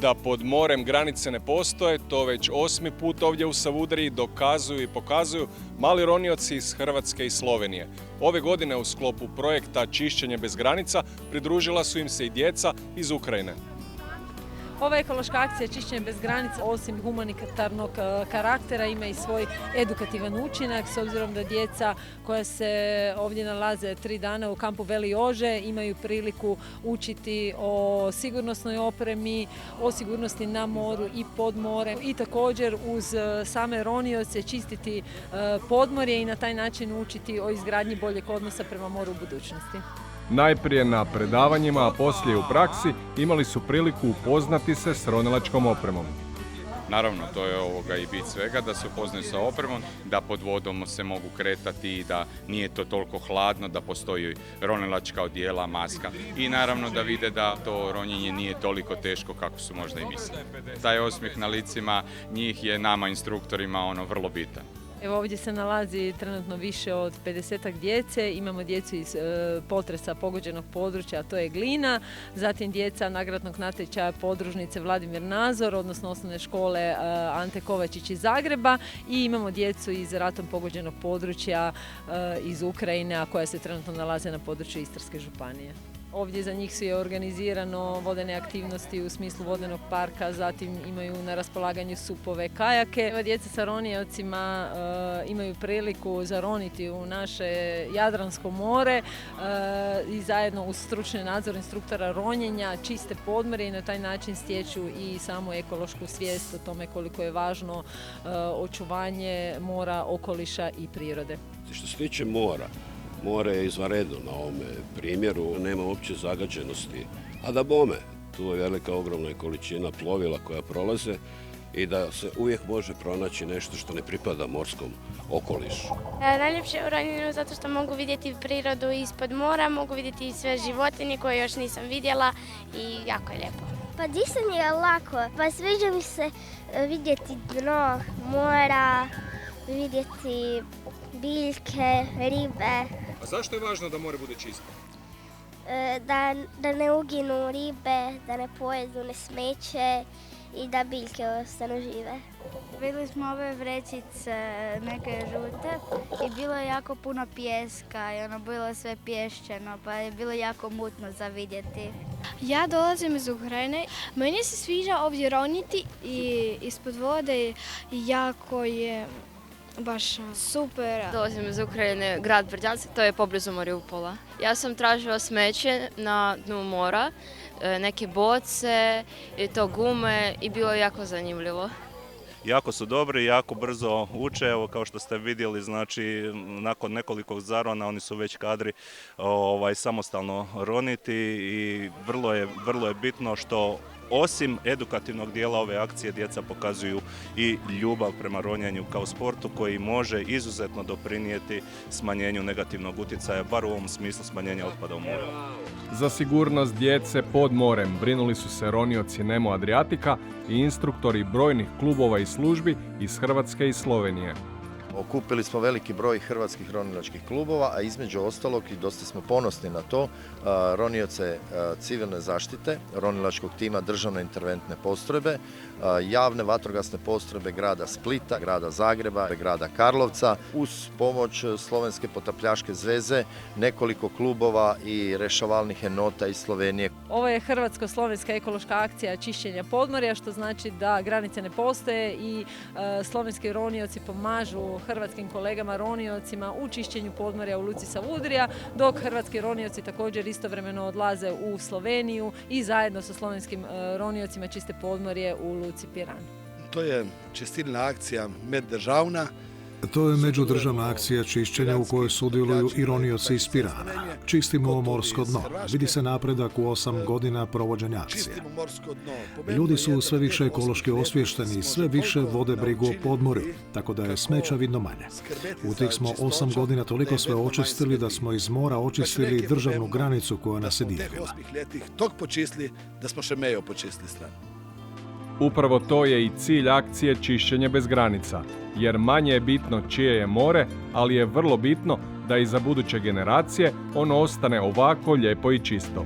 Da pod morem granice ne postoje, to već 8. put ovdje u Savudriji dokazuju i pokazuju mali ronioci iz Hrvatske i Slovenije. Ove godine u sklopu projekta Čišćenje bez granica pridružila su im se i djeca iz Ukrajine. Ova ekološka akcija Čišćenje bez granica osim humanitarnog karaktera ima i svoj edukativan učinak s obzirom da djeca koja se ovdje nalaze 3 dana u kampu Veli Jože imaju priliku učiti o sigurnosnoj opremi, o sigurnosti na moru i pod morem i također uz same ronioce čistiti podmorje i na taj način učiti o izgradnji boljeg odnosa prema moru u budućnosti. Najprije na predavanjima, a poslije u praksi imali su priliku upoznati se s ronilačkom opremom. Naravno, to je i bit svega, da se upoznaju sa opremom, da pod vodom se mogu kretati i da nije to toliko hladno, da postoji ronilačka odijela, maska i naravno da vide da to ronjenje nije toliko teško kako su možda i mislili. Taj osmijeh na licima njih je nama instruktorima vrlo bitan. Evo ovdje se nalazi trenutno više od 50 djece, imamo djecu iz potresa pogođenog područja, a to je Glina, zatim djeca nagradnog natječaja podružnice Vladimir Nazor, odnosno osnovne škole Ante Kovačić iz Zagreba i imamo djecu iz ratom pogođenog područja iz Ukrajine, a koja se trenutno nalaze na području Istarske županije. Ovdje za njih su je organizirano vodene aktivnosti u smislu vodenog parka, zatim imaju na raspolaganju supove, kajake. Evo, djeca sa roniocima imaju priliku zaroniti u naše Jadransko more i zajedno uz stručni nadzor instruktora ronjenja čiste podmorje i na taj način stječu i samu ekološku svijest o tome koliko je važno očuvanje mora, okoliša i prirode. Što se tiče mora, more je izvanredno na ovome primjeru, nema uopće zagađenosti. A da bome, tu je velika ogromna količina plovila koja prolaze i da se uvijek može pronaći nešto što ne pripada morskom okolišu. Najljepše u ronjenju zato što mogu vidjeti prirodu ispod mora, mogu vidjeti sve životinje koje još nisam vidjela i jako je lijepo. Pa disanje je lako, pa sviđa mi se vidjeti dno mora, vidjeti biljke, ribe. A zašto je važno da more bude čisto? Da ne uginu ribe, da ne pojedu ne smeće i da biljke ostanu žive. Vidjeli smo ove vrećice, neke žute i bilo je jako puno pijeska i bilo sve pješčano pa je bilo jako mutno za vidjeti. Ja dolazim iz Ukrajine. Meni se sviđa ovdje roniti i ispod vode jako je baš super. Dolazim iz Ukrajine, grad Brdjansk, to je poblizu Mariupola. Ja sam tražila smeće na dnu mora, neke boce, i to gume i bilo je jako zanimljivo. Jako su dobri, jako brzo uče, evo kao što ste vidjeli, znači nakon nekoliko zarona oni su već kadri samostalno roniti i vrlo je bitno što osim edukativnog dijela ove akcije djeca pokazuju i ljubav prema ronjenju kao sportu koji može izuzetno doprinijeti smanjenju negativnog utjecaja, bar u ovom smislu smanjenja otpada u moru. Za sigurnost djece pod morem brinuli su se ronioci Nemo Adriatika i instruktori brojnih klubova i službi iz Hrvatske i Slovenije. Okupili smo veliki broj hrvatskih ronilačkih klubova, a između ostalog, i dosta smo ponosni na to, ronioce civilne zaštite, ronilačkog tima državne interventne postrojbe, javne vatrogasne postrojbe grada Splita, grada Zagreba, grada Karlovca, uz pomoć Slovenske potapljaške zveze, nekoliko klubova i rešavalnih enota iz Slovenije. Ovo je hrvatsko-slovenska ekološka akcija čišćenja podmorja, što znači da granice ne postoje i slovenski ronioci pomažu hrvatskim kolegama roniocima u čišćenju podmorja u luci Savudrija, dok hrvatski ronioci također istovremeno odlaze u Sloveniju i zajedno sa slovenskim roniocima čiste podmorje u luci Piran. To je čistilna akcija meddržavna. To je međudržavna akcija čišćenja u kojoj sudjeluju i ronioci iz Pirana. Čistimo morsko dno. Vidi se napredak u 8 godina provođenja akcije. Ljudi su sve više ekološki osviješteni i sve više vode brigu o podmorju, tako da je smeća vidno manje. U tih smo 8 godina toliko sve očistili da smo iz mora očistili državnu granicu koja nas je dijelila. Upravo to je i cilj akcije Čišćenje bez granica, jer manje je bitno čije je more, ali je vrlo bitno da i za buduće generacije ono ostane ovako lijepo i čisto.